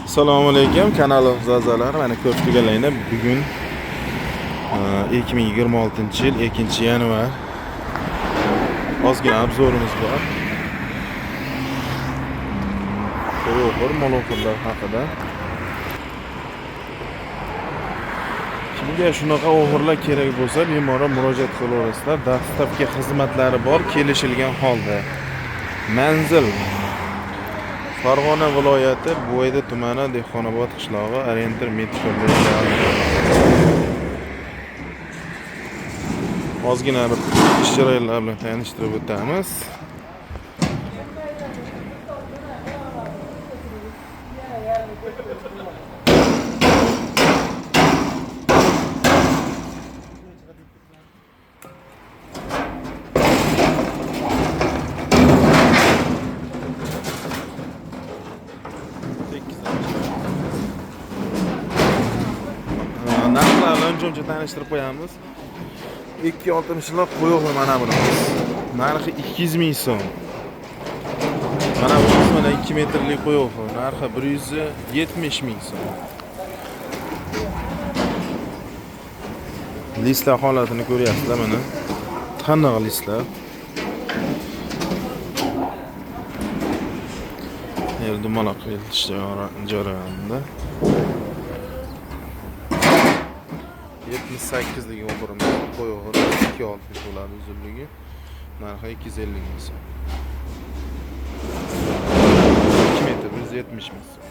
Assalomu alaykum, kanalimiz a'zolari. Mana ko'rib turganlaringlar, bugun 2026-yil 2-yanvar. Ozgina obzorimiz bor. Qo'y moloqlar haqida. Kimga shunaqa o'g'irlar kerak bo'lsa, bemalol murojaat qilaverasizlar. Dastlabki xizmatlari bor, kelishilgan holda. Manzil: Farg'ona viloyati Bo'yda tumani, Dehqonobod qishlog'i, Orientir metro. Ozgina ish jarayonlari bilan tanishtirib o'tamiz. Narxlarni uncha tanishtirib qo'yamiz. 2.60 qo'yoq mana bunimiz. Narxi 200 ming so'm. Mana bu mana 2 metrlik qo'yoq. Narxi 170 ming so'm. Listlar holatini ko'ryapsizlar mana. Taniq listlar. Yerda maloq yetish jarayonida. 78 lik o'g'irimiz qo'yog'i 2.60 bo'ladi uzunligi. Narxi 250 ming so'm. 2 metr 170 ming so'm.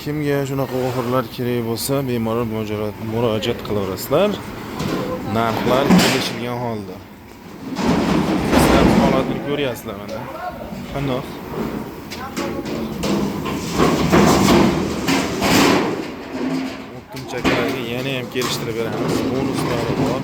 Kimga shunaqa o'g'irlar kerak bo'lsa, bemalol murojaat qilaverasizlar. Narxlar kelishilgan holda. Sizlar holatini ko'ryapsizlar mana. Qanoq? O'ttimchalarga yana ham kelishtirib beramiz. Bonuslari bor.